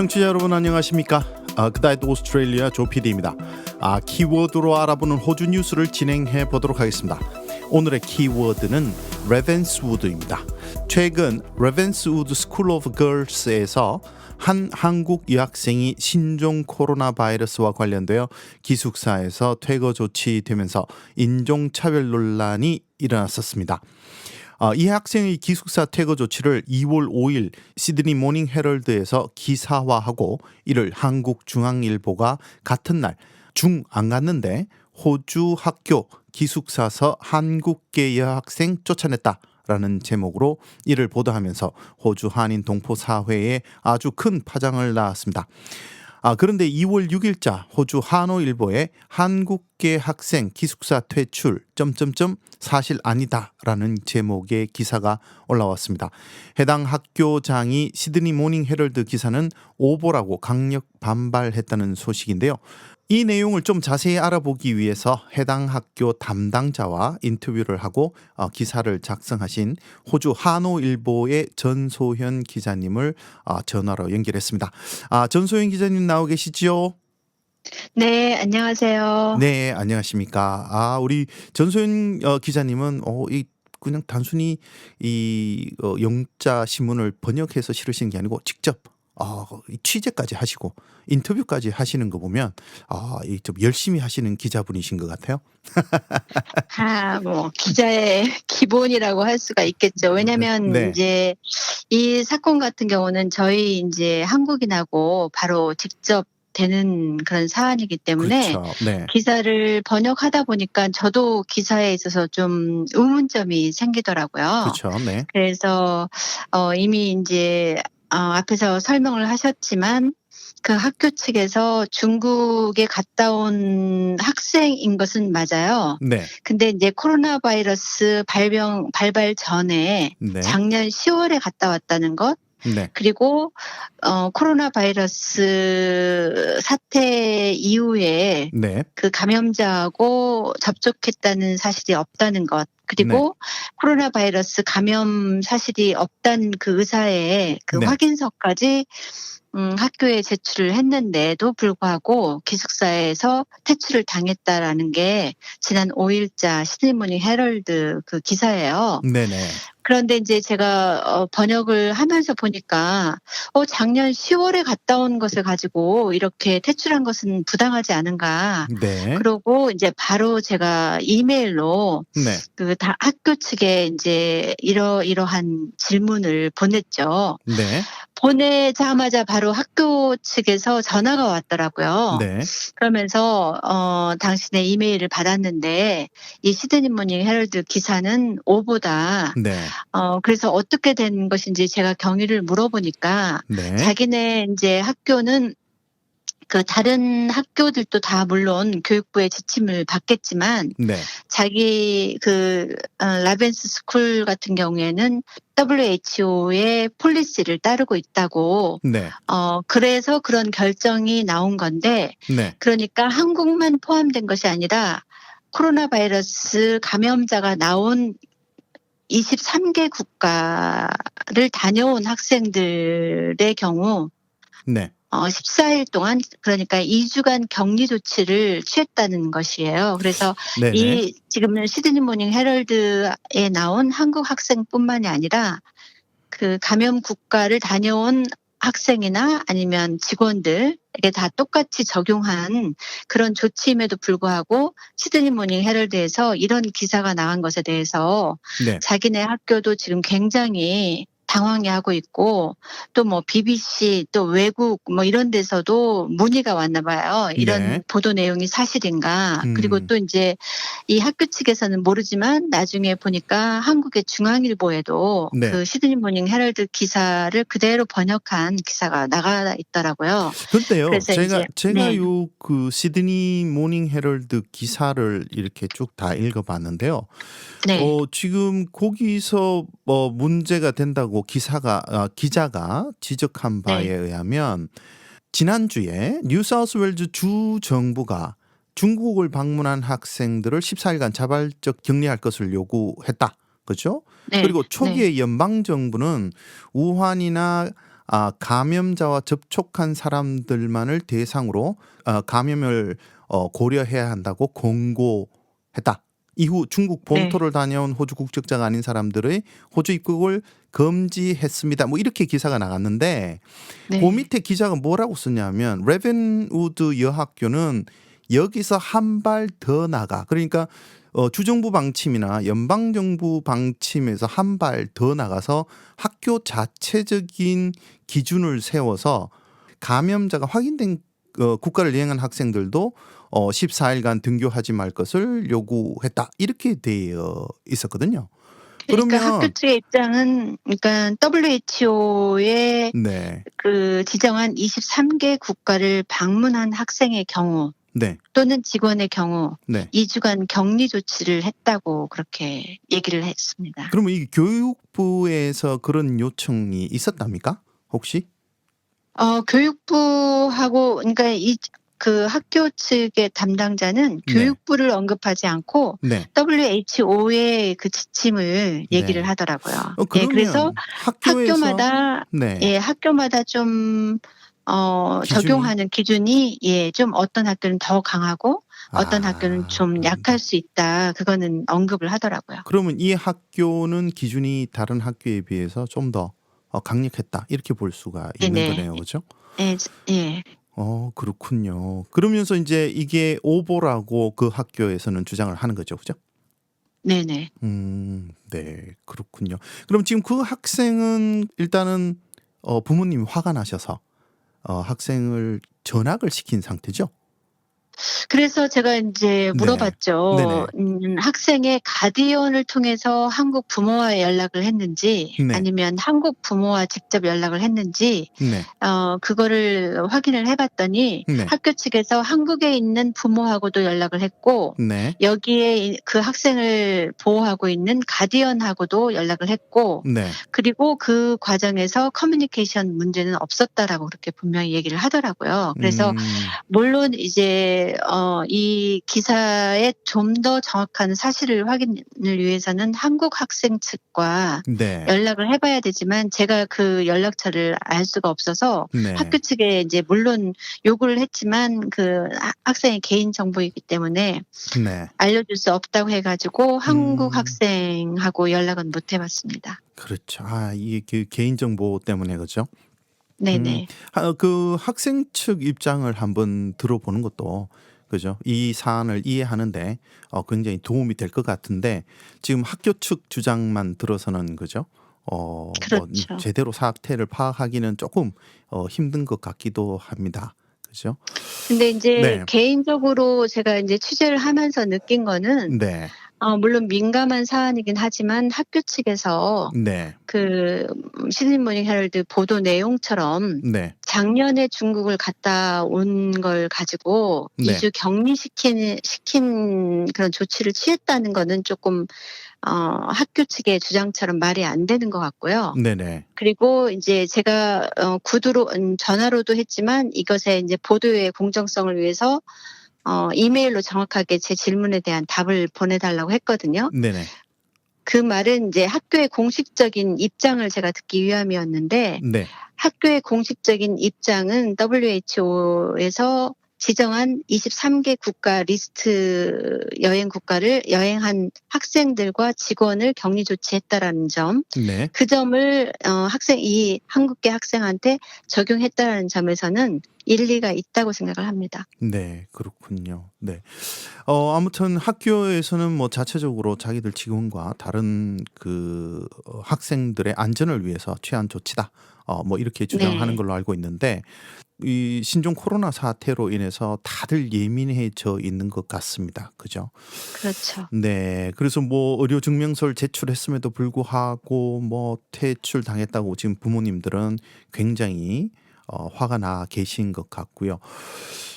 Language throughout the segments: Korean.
청취자 여러분 안녕하십니까? 그다이트 오스트레일리아 조 PD입니다. 키워드로 알아보는 호주 뉴스를 진행해 보도록 하겠습니다. 오늘의 키워드는 레벤스우드입니다. 최근 레벤스우드 스쿨 오브 걸스에서 한 한국 유학생이 신종 코로나 바이러스와 관련되어 기숙사에서 퇴거 조치되면서 인종차별 논란이 일어났었습니다. 이 학생의 기숙사 퇴거 조치를 2월 5일 시드니 모닝 헤럴드에서 기사화하고 이를 한국중앙일보가 같은 날 중 안 갔는데 호주 학교 기숙사서 한국계 여학생 쫓아냈다라는 제목으로 이를 보도하면서 호주 한인 동포 사회에 아주 큰 파장을 낳았습니다. 그런데 2월 6일자 호주 한화일보에 한국계 학생 기숙사 퇴출 사실 아니다라는 제목의 기사가 올라왔습니다. 해당 학교장이 시드니 모닝 헤럴드 기사는 오보라고 강력 반발했다는 소식인데요. 이 내용을 좀 자세히 알아보기 위해서 해당 학교 담당자와 인터뷰를 하고 기사를 작성하신 호주 한화일보의 전소현 기자님을 전화로 연결했습니다. 전소현 기자님 나오 계시죠? 네, 안녕하세요. 네, 안녕하십니까? 우리 전소현 기자님은 그냥 단순히 이 영자 신문을 번역해서 실으시는 게 아니고 직접 취재까지 하시고 인터뷰까지 하시는 거 보면 좀 열심히 하시는 기자분이신 것 같아요. 기자의 기본이라고 할 수가 있겠죠. 왜냐하면 네. 이제 이 사건 같은 경우는 저희 이제 한국인하고 바로 직접 되는 그런 사안이기 때문에 그렇죠. 네. 기사를 번역하다 보니까 저도 기사에 있어서 좀 의문점이 생기더라고요. 그렇죠. 네. 그래서 이미 이제 앞에서 설명을 하셨지만 그 학교 측에서 중국에 갔다 온 학생인 것은 맞아요. 네. 근데 이제 코로나 바이러스 발발 전에 네. 작년 10월에 갔다 왔다는 것, 네. 그리고 코로나 바이러스 사태 이후에 네. 그 감염자하고 접촉했다는 사실이 없다는 것, 그리고 코로나 바이러스 감염 사실이 없다는 그 의사의 그 네. 확인서까지 학교에 제출을 했는데도 불구하고 기숙사에서 퇴출을 당했다라는 게 지난 5일자 시드니 모닝 헤럴드 그 기사예요. 네네. 그런데 이제 제가 번역을 하면서 보니까 작년 10월에 갔다 온 것을 가지고 이렇게 퇴출한 것은 부당하지 않은가. 네. 그러고 이제 바로 제가 이메일로 네. 학교 측에 이제 이러한 질문을 보냈죠. 네. 보내자마자 바로 학교 측에서 전화가 왔더라고요. 네. 그러면서 당신의 이메일을 받았는데 이 시드니 모닝 헤럴드 기사는 오보다. 네. 그래서 어떻게 된 것인지 제가 경위를 물어보니까 네. 자기네 이제 학교는 그 다른 학교들도 다 물론 교육부의 지침을 받겠지만 네. 자기 라벤스 스쿨 같은 경우에는 WHO의 폴리시를 따르고 있다고. 네. 그래서 그런 결정이 나온 건데, 네. 그러니까 한국만 포함된 것이 아니라 코로나 바이러스 감염자가 나온 23개 국가를 다녀온 학생들의 경우 네. 14일 동안, 그러니까 2주간 격리 조치를 취했다는 것이에요. 그래서 네네. 지금 시드니 모닝 헤럴드에 나온 한국 학생뿐만이 아니라 그 감염 국가를 다녀온 학생이나 아니면 직원들에게 다 똑같이 적용한 그런 조치임에도 불구하고 시드니 모닝 헤럴드에서 이런 기사가 나간 것에 대해서 네. 자기네 학교도 지금 굉장히 당황해하고 있고, 또 BBC 또 외국 이런 데서도 문의가 왔나 봐요. 이런 네. 보도 내용이 사실인가. 그리고 또 이제 이 학교 측에서는 모르지만 나중에 보니까 한국의 중앙일보에도 네. 그 시드니 모닝 헤럴드 기사를 그대로 번역한 기사가 나가 있더라고요. 근데요, 그래서 제가 네. 그 시드니 모닝 헤럴드 기사를 이렇게 쭉 다 읽어봤는데요. 네. 지금 거기서 문제가 된다고 기자가 지적한 바에 네. 의하면 지난주에 뉴사우스웨일즈 주 정부가 중국을 방문한 학생들을 14일간 자발적 격리할 것을 요구했다. 그렇죠? 네. 그리고 네. 초기에 연방 정부는 우한이나 감염자와 접촉한 사람들만을 대상으로 감염을 고려해야 한다고 권고했다. 이후 중국 네. 본토를 다녀온 호주 국적자가 아닌 사람들의 호주 입국을 금지했습니다. 뭐 이렇게 기사가 나갔는데 그 네. 밑에 기자가 뭐라고 썼냐면 레벤우드 여학교는 여기서 한 발 더 나가. 그러니까 주정부 방침이나 연방정부 방침에서 한 발 더 나가서 학교 자체적인 기준을 세워서 감염자가 확인된 국가를 여행한 학생들도 14일간 등교하지 말 것을 요구했다. 이렇게 되어 있었거든요. 그러니까 학교 그러면 측의 입장은 그러니까 WHO의 네. 그 지정한 23개 국가를 방문한 학생의 경우 네. 또는 직원의 경우 네. 2주간 격리 조치를 했다고 그렇게 얘기를 했습니다. 그러면 이 교육부에서 그런 요청이 있었답니까? 혹시? 교육부하고 그러니까 그 학교 측의 담당자는 네. 교육부를 언급하지 않고 네. WHO의 그 지침을 얘기를 네. 하더라고요. 예, 그래서 그러면 학교에서 학교마다 네. 학교마다 좀 적용하는 기준이 좀 어떤 학교는 더 강하고 어떤 학교는 좀 약할 수 있다. 그거는 언급을 하더라고요. 그러면 이 학교는 기준이 다른 학교에 비해서 좀 더 강력했다. 이렇게 볼 수가 있는 네네. 거네요. 그죠? 예. 그렇군요. 그러면서 이제 이게 오보라고 그 학교에서는 주장을 하는 거죠. 그죠? 네네. 네. 그렇군요. 그럼 지금 그 학생은 일단은 부모님이 화가 나셔서 학생을 전학을 시킨 상태죠? 그래서 제가 인제 네. 물어봤죠. 네네. 학생의 가디언을 통해서 한국 부모와 연락을 했는지 네. 아니면 한국 부모와 직접 연락을 했는지 네. 그거를 확인을 해 봤더니 네. 학교 측에서 한국에 있는 부모하고도 연락을 했고 네. 여기에 그 학생을 보호하고 있는 가디언하고도 연락을 했고 네. 그리고 그 과정에서 커뮤니케이션 문제는 없었다라고 그렇게 분명히 얘기를 하더라고요. 그래서 물론 이제 이 기사의 좀 더 정확한 사실을 확인을 위해서는 한국 학생 측과 네. 연락을 해 봐야 되지만 제가 그 연락처를 알 수가 없어서 네. 학교 측에 이제 물론 요구를 했지만 그 학생의 개인 정보이기 때문에 네. 알려줄 수 없다고 해 가지고 한국 학생하고 연락은 못 해 봤습니다. 그렇죠. 이게 그 개인정보 때문에 그죠? 네네. 그 학생 측 입장을 한번 들어보는 것도 그죠? 이 사안을 이해하는데 굉장히 도움이 될 것 같은데 지금 학교 측 주장만 들어서는 그죠? 뭐 그렇죠. 제대로 사태를 파악하기는 조금 힘든 것 같기도 합니다. 그죠? 근데 인제 네. 개인적으로 제가 인제 취재를 하면서 느낀 거는 네. 물론 민감한 사안이긴 하지만 학교 측에서 네. 그 시드니 모닝 헤럴드 보도 내용처럼 네. 작년에 중국을 갔다 온 걸 가지고 네. 2주 시킨 그런 조치를 취했다는 거는 쪼끔 학교 측의 주장처럼 말이 안 되는 것 같고요. 네네. 그리고 인제 제가 구두로 전화로도 했지만 이것의 인제 보도의 공정성을 위해서 이메일로 정확하게 제 질문에 대한 답을 보내 달라고 했거든요. 네네. 그 말은 인제 학교의 공식적인 입장을 제가 듣기 위함이었는데 네. 학교의 공식적인 입장은 WHO에서 지정한 23개 국가 리스트 여행 국가를 여행한 학생들과 직원을 격리 조치했다라는 점, 네. 그 점을 이 한국계 학생한테 적용했다라는 점에서는 일리가 있다고 생각을 합니다. 네. 그렇군요. 네. 아무튼 학교에서는 뭐 자체적으로 자기들 직원과 다른 그 학생들의 안전을 위해서 취한 조치다. 뭐 이렇게 주장하는 네. 걸로 알고 있는데 이 신종 코로나 사태로 인해서 다들 예민해져 있는 것 같습니다. 그죠? 그렇죠. 네. 그래서 뭐 의료 증명서를 제출했음에도 불구하고 뭐 퇴출당했다고 지금 부모님들은 굉장히 화가 나 계신 것 같고요.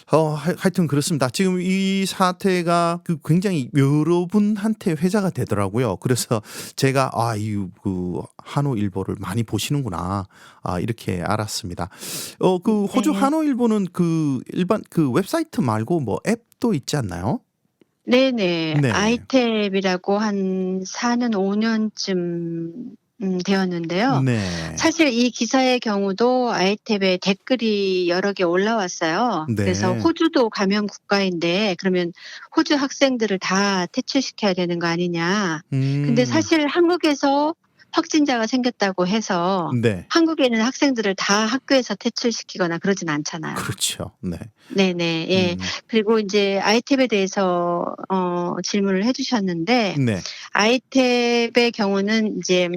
하여튼 그렇습니다. 지금 이 사태가 굉장히 여러분한테 회자가 되더라고요. 그래서 제가 이 그 한화일보를 많이 보시는구나. 이렇게 알았습니다. 그 호주 네. 한화일보는 그 일반 그 웹사이트 말고 뭐 앱도 있지 않나요? 네네. 네. 아이탭이라고 한 4년 5년쯤 되었는데요. 네. 사실 이 기사의 경우도 아이탭에 댓글이 여러 개 올라왔어요. 그래서 네. 호주도 감염 국가인데 그러면 호주 학생들을 다 퇴출시켜야 되는 거 아니냐. 근데 음. 사실 한국에서 확진자가 생겼다고 해서 네. 한국에 있는 학생들을 다 학교에서 퇴출시키거나 그러진 않잖아요. 그렇죠. 네. 네네. 예. 음. 그리고 인제 아이탭에 대해서 질문을 해 주셨는데 네. 아이탭의 경우는 이제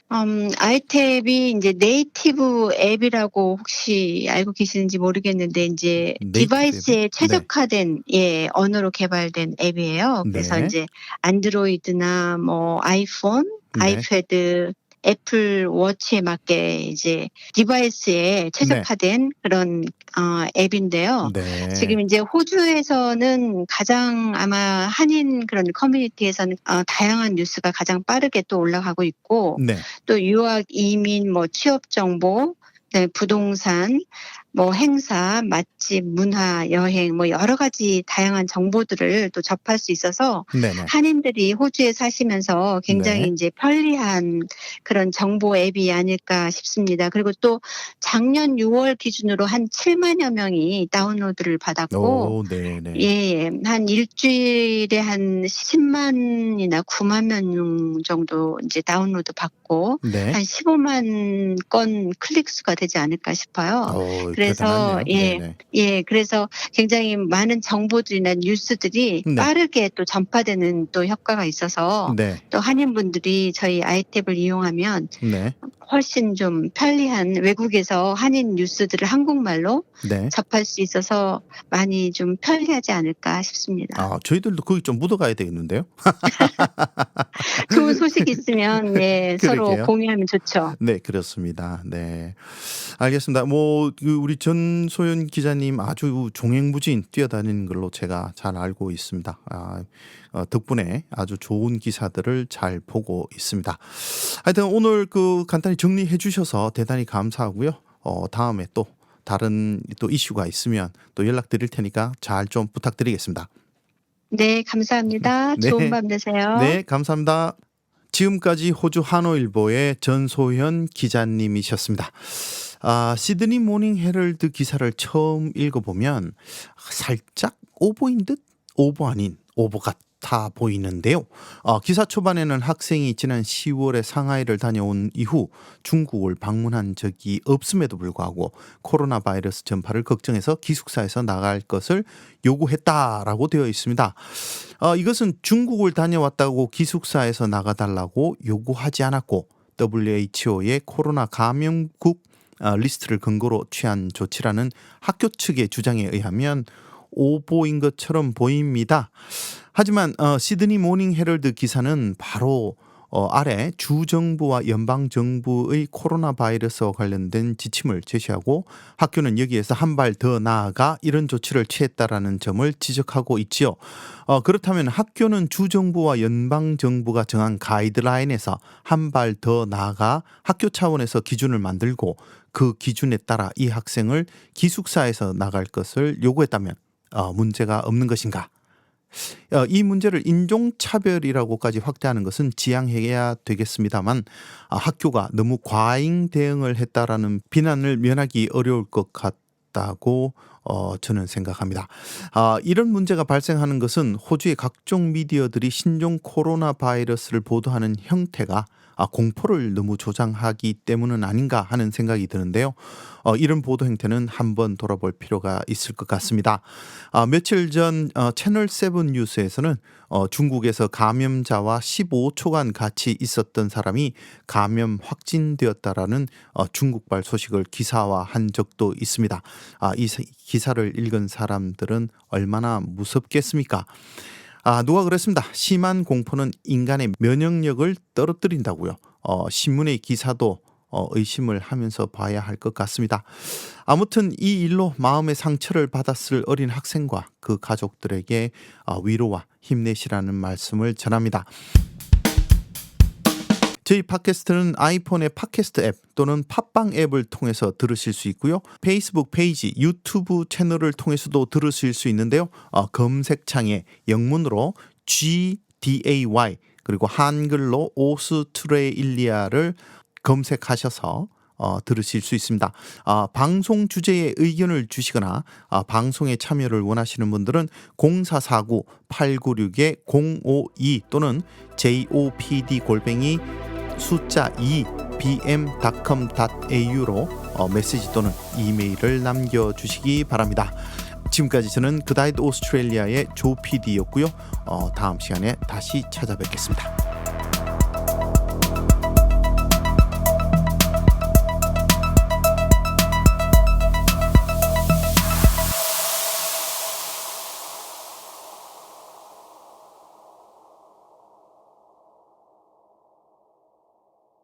아이탭이 인제 네이티브 앱이라고 혹시 알고 계시는지 모르겠는데 인제 네이티브 앱이요? 디바이스에 네. 최적화된 언어로 개발된 앱이에요. 그래서 네. 인제 안드로이드나 뭐 아이폰, 네. 아이패드, 애플 워치에 맞게 이제 디바이스에 네. 최적화된 그런 앱인데요. 네. 지금 인제 호주에서는 가장 아마 한인 그런 커뮤니티에서는 다양한 뉴스가 가장 빠르게 또 올라가고 있고 네. 또 유학, 이민, 뭐 취업 정보, 그다음에 부동산, 뭐 행사, 맛집, 문화, 여행 뭐 여러 가지 다양한 정보들을 또 접할 수 있어서 네네. 한인들이 호주에 사시면서 굉장히 네. 인제 편리한 그런 정보 앱이 아닐까 싶습니다. 그리고 또 작년 6월 기준으로 한 7만여 명이 다운로드를 받았고 오 네네. 예예. 한 일주일에 한 10만이나 9만 명 정도 인제 다운로드 받고 네. 한 15만 건 클릭 수가 되지 않을까 싶어요. 그래서 대단하네요. 네네. 그래서 굉장히 많은 정보들이나 뉴스들이 네. 빠르게 또 전파되는 또 효과가 있어서 네. 또 한인분들이 저희 아이탭을 이용하면 네. 훨씬 좀 편리한 외국에서 한인 뉴스들을 한국말로 네. 접할 수 있어서 많이 좀 편리하지 않을까 싶습니다. 아 저희들도 거기 좀 묻어가야 되겠는데요? 좋은 소식이 있으면 서로 그러게요. 공유하면 좋죠. 네 그렇습니다. 네. 알겠습니다. 뭐 우리 전소연 기자님 아주 종횡무진 뛰어다니는 걸로 제가 잘 알고 있습니다. 덕분에 아주 좋은 기사들을 잘 보고 있습니다. 하여튼 오늘 간단히 정리해 주셔서 대단히 감사하고요. 다음에 또 다른 또 이슈가 있으면 또 연락드릴 테니까 잘 좀 부탁드리겠습니다. 네, 감사합니다. 좋은 네. 밤 되세요. 네 감사합니다. 지금까지 호주 하노일보의 전소현 기자님이셨습니다. 시드니 모닝 헤럴드 기사를 처음 읽어보면 살짝 오보인 듯 오보 아닌 오보 같아 보이는데요. 기사 초반에는 학생이 지난 10월에 상하이를 다녀온 이후 중국을 방문한 적이 없음에도 불구하고 코로나 바이러스 전파를 걱정해서 기숙사에서 나갈 것을 요구했다라고 되어 있습니다. 이것은 중국을 다녀왔다고 기숙사에서 나가달라고 요구하지 않았고 WHO의 코로나 감염국 리스트를 근거로 취한 조치라는 학교 측의 주장에 의하면 오보인 것처럼 보입니다. 하지만 시드니 모닝 헤럴드 기사는 바로 아래 주정부와 연방정부의 코로나 바이러스와 관련된 지침을 제시하고 학교는 여기에서 한 발 더 나아가 이런 조치를 취했다라는 점을 지적하고 있지요. 그렇다면 학교는 주정부와 연방정부가 정한 가이드라인에서 한 발 더 나아가 학교 차원에서 기준을 만들고 그 기준에 따라 이 학생을 기숙사에서 나갈 것을 요구했다면 문제가 없는 것인가? 이 문제를 인종차별이라고까지 확대하는 것은 지양해야 되겠습니다만 학교가 너무 과잉 대응을 했다라는 비난을 면하기 어려울 것 같다고 저는 생각합니다. 이런 문제가 발생하는 것은 호주의 각종 미디어들이 신종 코로나 바이러스를 보도하는 형태가 공포를 너무 조장하기 때문은 아닌가 하는 생각이 드는데요. 이런 보도 행태는 한번 돌아볼 필요가 있을 것 같습니다. 며칠 전 채널 7 뉴스에서는 중국에서 감염자와 15초간 같이 있었던 사람이 감염 확진되었다라는 중국발 소식을 기사화한 적도 있습니다. 이 기사를 읽은 사람들은 얼마나 무섭겠습니까? 누가 그랬습니다. 심한 공포는 인간의 면역력을 떨어뜨린다고요. 신문의 기사도 의심을 하면서 봐야 할 것 같습니다. 아무튼 이 일로 마음의 상처를 받았을 어린 학생과 그 가족들에게 위로와 힘내시라는 말씀을 전합니다. 저희 팟캐스트는 아이폰의 팟캐스트 앱 또는 팟빵 앱을 통해서 들으실 수 있고요. 페이스북 페이지, 유튜브 채널을 통해서도 들으실 수 있는데요. 검색창에 영문으로 DAY 그리고 한글로 오스트레일리아를 검색하셔서 들으실 수 있습니다. 방송 주제에 의견을 주시거나 방송에 참여를 원하시는 분들은 0449-896-052 또는 jopd@ 숫자 2 bm.com.au로 메시지 또는 이메일을 남겨주시기 바랍니다. 지금까지 저는 그다이드 오스트레일리아의 조 PD였고요. 다음 시간에 다시 찾아뵙겠습니다.